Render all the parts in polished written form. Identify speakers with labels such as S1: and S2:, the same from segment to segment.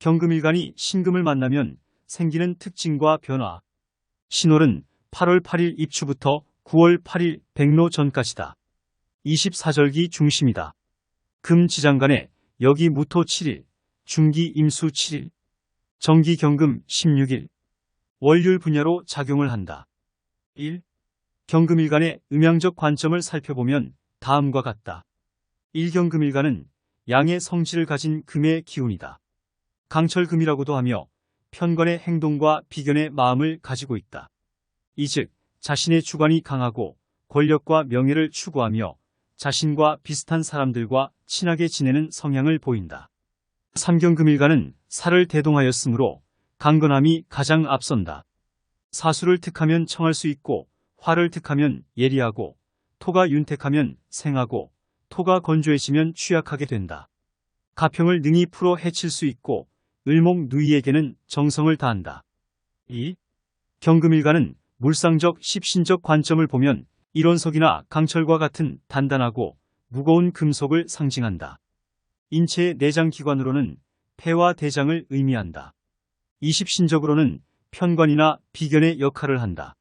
S1: 경금일간이 신금을 만나면 생기는 특징과 변화. 신월은 8월 8일 입추부터 9월 8일 백로 전까지다. 24절기 중심이다. 금지장간에 여기 무토 7일, 중기 임수 7일, 정기 경금 16일, 월율 분야로 작용을 한다. 1. 경금일간의 음양적 관점을 살펴보면 다음과 같다. 1경금일간은 양의 성질을 가진 금의 기운이다. 강철금이라고도 하며 편관의 행동과 비견의 마음을 가지고 있다. 이즉 자신의 주관이 강하고 권력과 명예를 추구하며 자신과 비슷한 사람들과 친하게 지내는 성향을 보인다. 3경금일간은 살을 대동하였으므로 강건함이 가장 앞선다. 사수를 득하면 청할 수 있고 화를 득하면 예리하고 토가 윤택하면 생하고 토가 건조해지면 취약하게 된다. 가평을 능히 풀어 헤칠 수 있고 을목누이에게는 정성을 다한다. 2. 경금일간은 물상적 십신적 관점을 보면 일원석이나 강철과 같은 단단하고 무거운 금속을 상징한다. 인체의 내장기관으로는 폐와 대장을 의미한다. 이십신적으로는 편관이나 비견의 역할을 한다.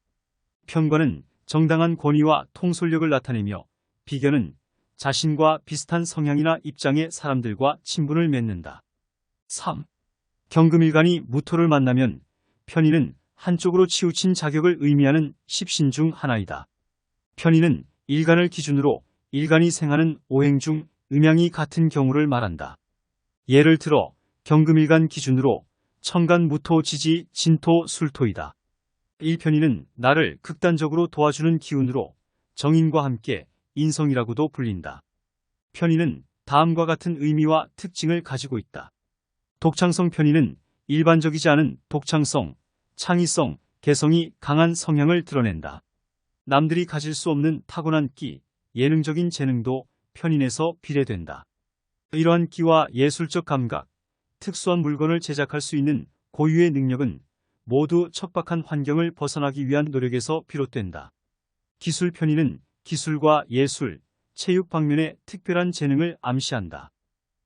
S1: 편관은 정당한 권위와 통솔력을 나타내며 비견은 자신과 비슷한 성향이나 입장의 사람들과 친분을 맺는다. 3. 경금일간이 무토를 만나면 편인은 한쪽으로 치우친 자격을 의미하는 십신 중 하나이다. 편인은 일간을 기준으로 일간이 생하는 오행 중 음양이 같은 경우를 말한다. 예를 들어 경금일간 기준으로 천간 무토 지지 진토 술토이다. 1편인은 나를 극단적으로 도와주는 기운으로 정인과 함께 인성이라고도 불린다. 편인은 다음과 같은 의미와 특징을 가지고 있다. 독창성 편인은 일반적이지 않은 독창성, 창의성, 개성이 강한 성향을 드러낸다. 남들이 가질 수 없는 타고난 끼, 예능적인 재능도 편인에서 비례된다. 이러한 끼와 예술적 감각, 특수한 물건을 제작할 수 있는 고유의 능력은 모두 척박한 환경을 벗어나기 위한 노력에서 비롯된다. 기술 편인은 기술과 예술, 체육 방면의 특별한 재능을 암시한다.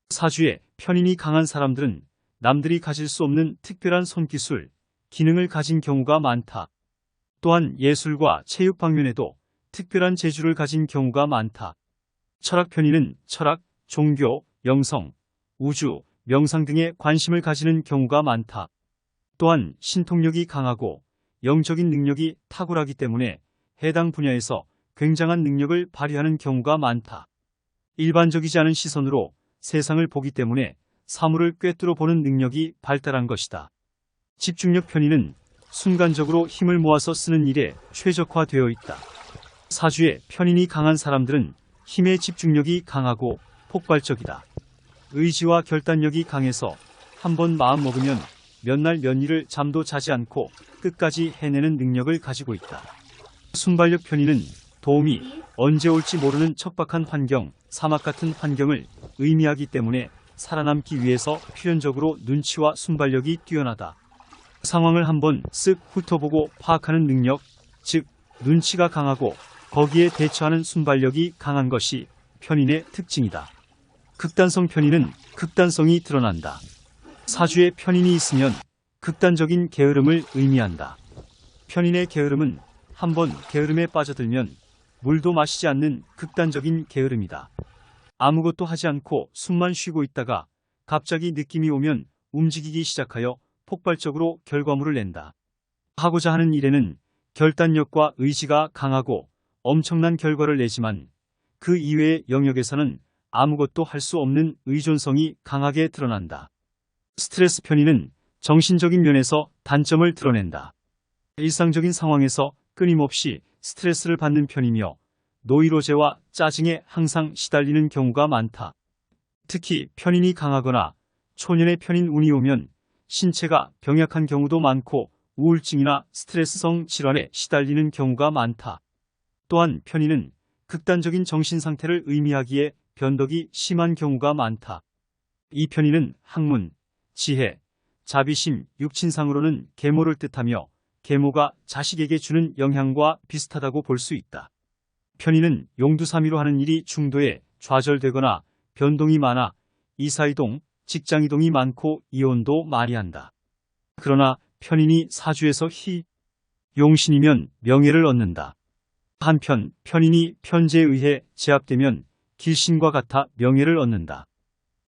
S1: 사주에 편인이 강한 사람들은 남들이 가질 수 없는 특별한 손기술, 기능을 가진 경우가 많다. 또한 예술과 체육 방면에도 특별한 재주를 가진 경우가 많다. 철학 편인은 철학, 종교, 영성, 우주, 명상 등에 관심을 가지는 경우가 많다. 또한 신통력이 강하고 영적인 능력이 탁월하기 때문에 해당 분야에서 굉장한 능력을 발휘하는 경우가 많다. 일반적이지 않은 시선으로 세상을 보기 때문에 사물을 꿰뚫어 보는 능력이 발달한 것이다. 집중력 편인은 순간적으로 힘을 모아서 쓰는 일에 최적화되어 있다. 사주에 편인이 강한 사람들은 힘의 집중력이 강하고 폭발적이다. 의지와 결단력이 강해서 한번 마음먹으면 몇 날 몇 일을 잠도 자지 않고 끝까지 해내는 능력을 가지고 있다. 순발력 편인은 도움이 언제 올지 모르는 척박한 환경, 사막 같은 환경을 의미하기 때문에 살아남기 위해서 필연적으로 눈치와 순발력이 뛰어나다. 상황을 한번 쓱 훑어보고 파악하는 능력, 즉 눈치가 강하고 거기에 대처하는 순발력이 강한 것이 편인의 특징이다. 극단성 편인은 극단성이 드러난다. 사주에 편인이 있으면 극단적인 게으름을 의미한다. 편인의 게으름은 한번 게으름에 빠져들면 물도 마시지 않는 극단적인 게으름이다. 아무것도 하지 않고 숨만 쉬고 있다가 갑자기 느낌이 오면 움직이기 시작하여 폭발적으로 결과물을 낸다. 하고자 하는 일에는 결단력과 의지가 강하고 엄청난 결과를 내지만 그 이외의 영역에서는 아무것도 할 수 없는 의존성이 강하게 드러난다. 스트레스 편인은 정신적인 면에서 단점을 드러낸다. 일상적인 상황에서 끊임없이 스트레스를 받는 편이며 노이로제와 짜증에 항상 시달리는 경우가 많다. 특히 편인이 강하거나 초년의 편인 운이 오면 신체가 병약한 경우도 많고 우울증이나 스트레스성 질환에 시달리는 경우가 많다. 또한 편인은 극단적인 정신 상태를 의미하기에 변덕이 심한 경우가 많다. 이 편인은 학문, 지혜, 자비심, 육친상으로는 계모를 뜻하며 계모가 자식에게 주는 영향과 비슷하다고 볼 수 있다. 편인은 용두사미로 하는 일이 중도에 좌절되거나 변동이 많아 이사이동, 직장이동이 많고 이혼도 많이 한다. 그러나 편인이 사주에서 용신이면 명예를 얻는다. 한편 편인이 편제에 의해 제압되면 길신과 같아 명예를 얻는다.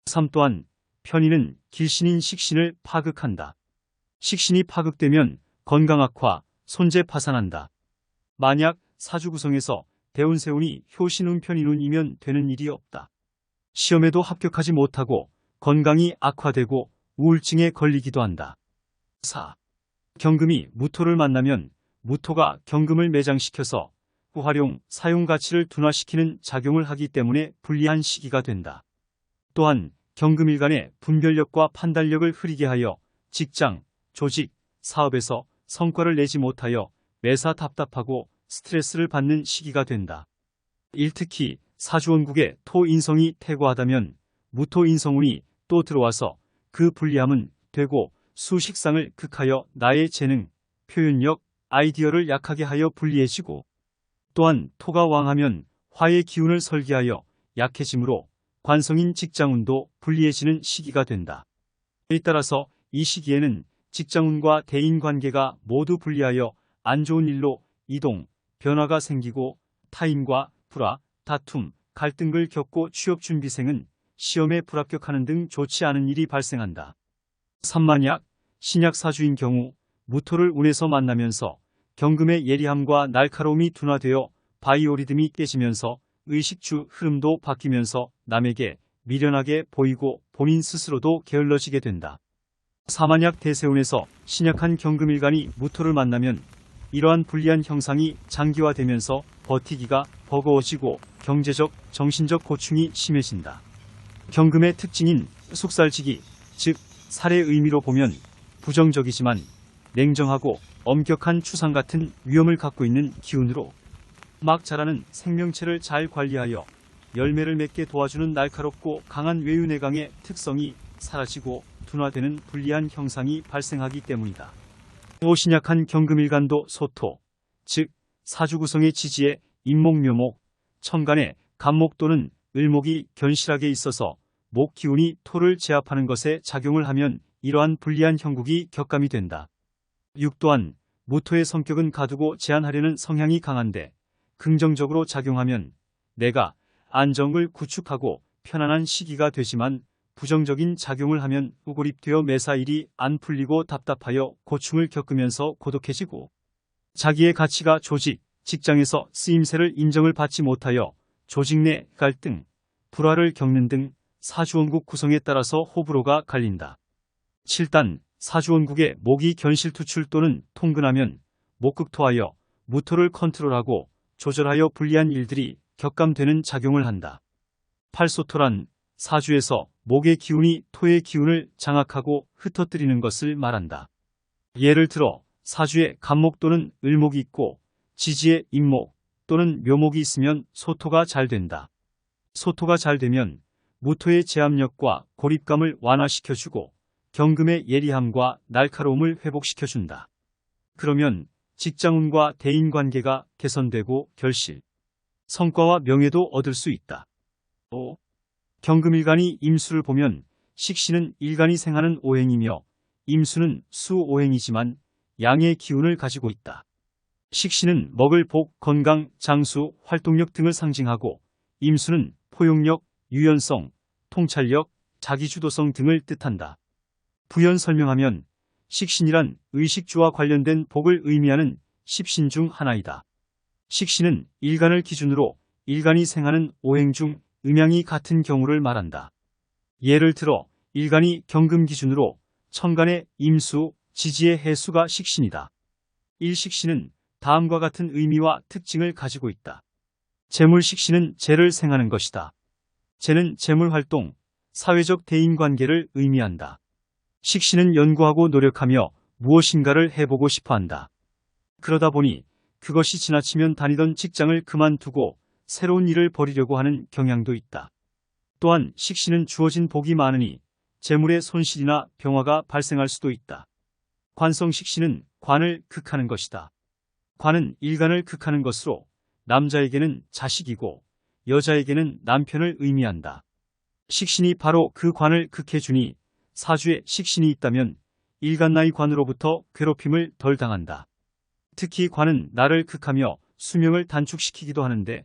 S1: 3. 또한 편인은 길신인 식신을 파극한다. 식신이 파극되면 건강 악화, 손재 파산한다. 만약 사주 구성에서 대운세운이 효신운편인운이면 되는 일이 없다. 시험에도 합격하지 못하고 건강이 악화되고 우울증에 걸리기도 한다. 4. 경금이 무토를 만나면 무토가 경금을 매장시켜서 활용, 사용 가치를 둔화시키는 작용을 하기 때문에 불리한 시기가 된다. 또한 경금일간의 분별력과 판단력을 흐리게 하여 직장, 조직, 사업에서 성과를 내지 못하여 매사 답답하고 스트레스를 받는 시기가 된다. 특히 사주원국의 토인성이 태고하다면 무토인성운이 또 들어와서 그 불리함은 되고 수식상을 극하여 나의 재능, 표현력, 아이디어를 약하게 하여 불리해지고 또한 토가 왕하면 화의 기운을 설계하여 약해지므로 관성인 직장운도 불리해지는 시기가 된다. 이에 따라서 이 시기에는 직장운과 대인관계가 모두 불리하여 안 좋은 일로 이동, 변화가 생기고 타인과 불화, 다툼, 갈등을 겪고 취업준비생은 시험에 불합격하는 등 좋지 않은 일이 발생한다. 3. 만약 신약사주인 경우 무토를 운에서 만나면서 경금의 예리함과 날카로움이 둔화되어 바이오리듬이 깨지면서 의식주 흐름도 바뀌면서 남에게 미련하게 보이고 본인 스스로도 게을러지게 된다. 4. 만약 대세운에서 신약한 경금일간이 무토를 만나면 이러한 불리한 형상이 장기화되면서 버티기가 버거워지고 경제적, 정신적 고충이 심해진다. 경금의 특징인 속살지기, 즉 살의 의미로 보면 부정적이지만 냉정하고 엄격한 추상 같은 위험을 갖고 있는 기운으로 막 자라는 생명체를 잘 관리하여 열매를 맺게 도와주는 날카롭고 강한 외유내강의 특성이 사라지고 둔화되는 불리한 형상이 발생하기 때문이다. 또 신약한 경금일간도 소토, 즉 사주구성의 지지에 임목묘목, 천간에 간목 또는 을목이 견실하게 있어서 목 기운이 토를 제압하는 것에 작용을 하면 이러한 불리한 형국이 격감이 된다. 6. 또한 무토의 성격은 가두고 제한하려는 성향이 강한데 긍정적으로 작용하면 내가 안정을 구축하고 편안한 시기가 되지만 부정적인 작용을 하면 우고립되어 매사 일이 안 풀리고 답답하여 고충을 겪으면서 고독해지고 자기의 가치가 조직, 직장에서 쓰임새를 인정을 받지 못하여 조직 내 갈등, 불화를 겪는 등 사주원국 구성에 따라서 호불호가 갈린다. 7단 사주원국의 목이 견실투출 또는 통근하면 목극토하여 무토를 컨트롤하고 조절하여 불리한 일들이 격감되는 작용을 한다. 8소토란 사주에서 목의 기운이 토의 기운을 장악하고 흩어뜨리는 것을 말한다. 예를 들어 사주에 간목 또는 을목이 있고 지지에 임목 또는 묘목이 있으면 소토가 잘 된다. 소토가 잘 되면 무토의 제압력과 고립감을 완화시켜주고 경금의 예리함과 날카로움을 회복시켜준다. 그러면 직장운과 대인관계가 개선되고 결실, 성과와 명예도 얻을 수 있다. 5. 경금일간이 임수를 보면 식신은 일간이 생하는 오행이며 임수는 수오행이지만 양의 기운을 가지고 있다. 식신은 먹을 복, 건강, 장수, 활동력 등을 상징하고 임수는 포용력, 유연성, 통찰력, 자기주도성 등을 뜻한다. 부연 설명하면 식신이란 의식주와 관련된 복을 의미하는 십신 중 하나이다. 식신은 일간을 기준으로 일간이 생하는 오행 중 음양이 같은 경우를 말한다. 예를 들어 일간이 경금 기준으로 천간의 임수, 지지의 해수가 식신이다. 일식신은 다음과 같은 의미와 특징을 가지고 있다. 재물식신은 재를 생하는 것이다. 재는 재물활동, 사회적 대인관계를 의미한다. 식신은 연구하고 노력하며 무엇인가를 해보고 싶어한다. 그러다 보니 그것이 지나치면 다니던 직장을 그만두고 새로운 일을 벌이려고 하는 경향도 있다. 또한 식신은 주어진 복이 많으니 재물의 손실이나 병화가 발생할 수도 있다. 관성식신은 관을 극하는 것이다. 관은 일간을 극하는 것으로 남자에게는 자식이고 여자에게는 남편을 의미한다. 식신이 바로 그 관을 극해주니 사주에 식신이 있다면 일간나의 관으로부터 괴롭힘을 덜 당한다. 특히 관은 나를 극하며 수명을 단축시키기도 하는데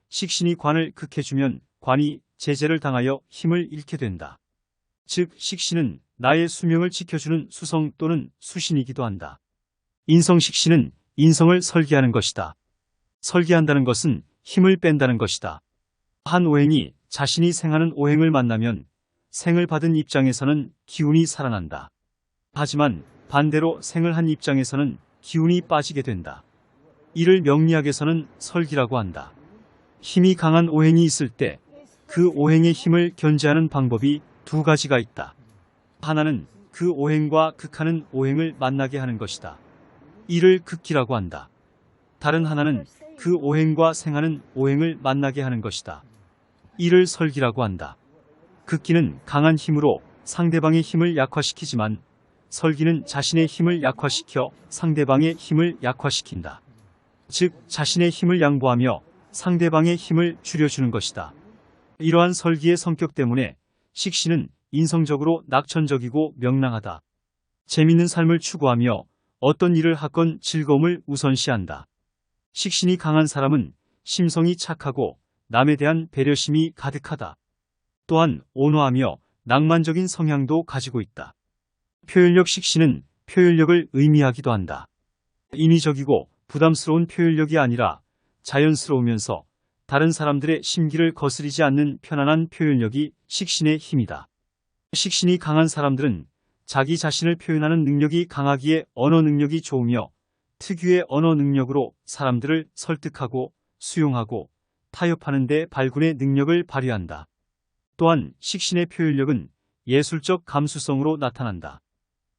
S1: 식신이 관을 극해주면 관이 제재를 당하여 힘을 잃게 된다. 즉 식신은 나의 수명을 지켜주는 수성 또는 수신이기도 한다. 인성식신은 인성을 설계하는 것이다. 설계한다는 것은 힘을 뺀다는 것이다. 한 오행이 자신이 생하는 오행을 만나면 생을 받은 입장에서는 기운이 살아난다. 하지만 반대로 생을 한 입장에서는 기운이 빠지게 된다. 이를 명리학에서는 설기라고 한다. 힘이 강한 오행이 있을 때 그 오행의 힘을 견제하는 방법이 두 가지가 있다. 하나는 그 오행과 극하는 오행을 만나게 하는 것이다. 이를 극기라고 한다. 다른 하나는 그 오행과 생하는 오행을 만나게 하는 것이다. 이를 설기라고 한다. 극기는 강한 힘으로 상대방의 힘을 약화시키지만 설기는 자신의 힘을 약화시켜 상대방의 힘을 약화시킨다. 즉 자신의 힘을 양보하며 상대방의 힘을 줄여주는 것이다. 이러한 설기의 성격 때문에 식신은 인성적으로 낙천적이고 명랑하다. 재밌는 삶을 추구하며 어떤 일을 하건 즐거움을 우선시한다. 식신이 강한 사람은 심성이 착하고 남에 대한 배려심이 가득하다. 또한 온화하며 낭만적인 성향도 가지고 있다. 표현력 식신은 표현력을 의미하기도 한다. 인위적이고 부담스러운 표현력이 아니라 자연스러우면서 다른 사람들의 심기를 거스리지 않는 편안한 표현력이 식신의 힘이다. 식신이 강한 사람들은 자기 자신을 표현하는 능력이 강하기에 언어 능력이 좋으며 특유의 언어 능력으로 사람들을 설득하고 수용하고 타협하는 데 발군의 능력을 발휘한다. 또한 식신의 표현력은 예술적 감수성으로 나타난다.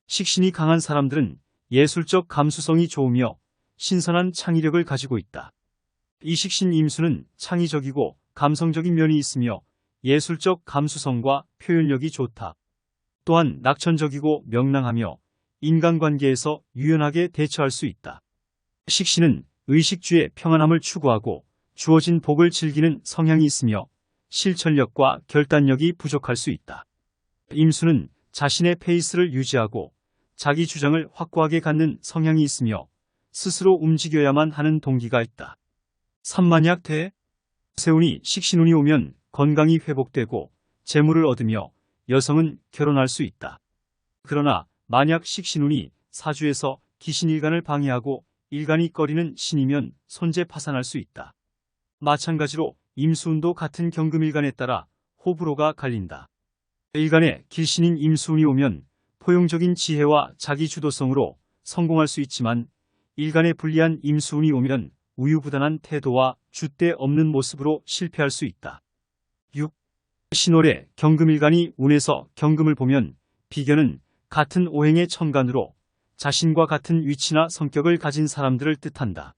S1: 식신이 강한 사람들은 예술적 감수성이 좋으며 신선한 창의력을 가지고 있다. 이 식신 임수는 창의적이고 감성적인 면이 있으며 예술적 감수성과 표현력이 좋다. 또한 낙천적이고 명랑하며 인간관계에서 유연하게 대처할 수 있다. 식신은 의식주의 평안함을 추구하고 주어진 복을 즐기는 성향이 있으며 실천력과 결단력이 부족할 수 있다. 임수는 자신의 페이스를 유지하고 자기 주장을 확고하게 갖는 성향이 있으며 스스로 움직여야만 하는 동기가 있다. 삼만약 대 세운이 식신운이 오면 건강이 회복되고 재물을 얻으며 여성은 결혼할 수 있다. 그러나 만약 식신운이 사주에서 기신일간을 방해하고 일간이 꺼리는 신이면 손재 파산할 수 있다. 마찬가지로 임수운도 같은 경금일간에 따라 호불호가 갈린다. 일간에 길신인 임수운이 오면 포용적인 지혜와 자기 주도성으로 성공할 수 있지만 일간에 불리한 임수운이 오면 우유부단한 태도와 줏대 없는 모습으로 실패할 수 있다. 6. 신월에 경금일간이 운에서 경금을 보면 비견은 같은 오행의 천간으로 자신과 같은 위치나 성격을 가진 사람들을 뜻한다.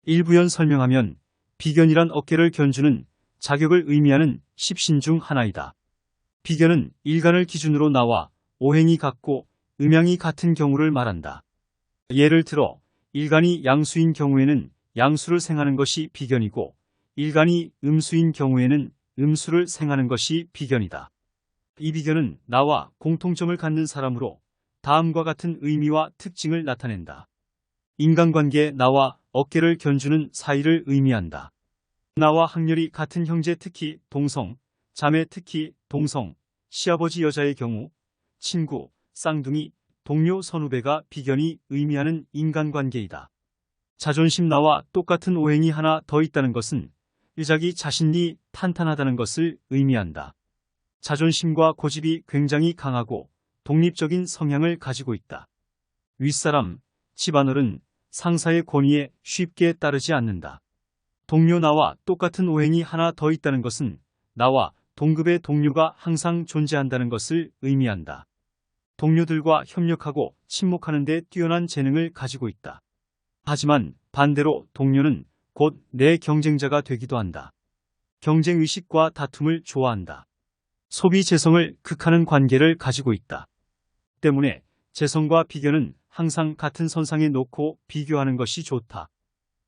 S1: 일부연 설명하면 비견이란 어깨를 견주는 자격을 의미하는 십신 중 하나이다. 비견은 일간을 기준으로 나와 오행이 같고 음양이 같은 경우를 말한다. 예를 들어 일간이 양수인 경우에는 양수를 생하는 것이 비견이고 일간이 음수인 경우에는 음수를 생하는 것이 비견이다. 이 비견은 나와 공통점을 갖는 사람으로 다음과 같은 의미와 특징을 나타낸다. 인간관계에 나와 어깨를 견주는 사이를 의미한다. 나와 학렬이 같은 형제 특히 동성, 자매 특히 동성, 시아버지 여자의 경우, 친구, 쌍둥이, 동료 선후배가 비견이 의미하는 인간관계이다. 자존심 나와 똑같은 오행이 하나 더 있다는 것은 자기 자신이 탄탄하다는 것을 의미한다. 자존심과 고집이 굉장히 강하고 독립적인 성향을 가지고 있다. 윗사람, 집안어른, 상사의 권위에 쉽게 따르지 않는다. 동료 나와 똑같은 오행이 하나 더 있다는 것은 나와 동급의 동료가 항상 존재한다는 것을 의미한다. 동료들과 협력하고 친목하는 데 뛰어난 재능을 가지고 있다. 하지만 반대로 동료는 곧 내 경쟁자가 되기도 한다. 경쟁의식과 다툼을 좋아한다. 소비 재성을 극하는 관계를 가지고 있다. 때문에 재성과 비견은 항상 같은 선상에 놓고 비교하는 것이 좋다.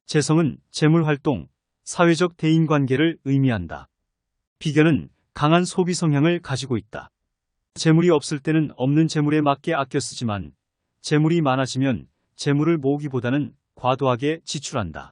S1: 재성은 재물활동, 사회적 대인관계를 의미한다. 비견은 강한 소비 성향을 가지고 있다. 재물이 없을 때는 없는 재물에 맞게 아껴 쓰지만 재물이 많아지면 재물을 모으기보다는 과도하게 지출한다.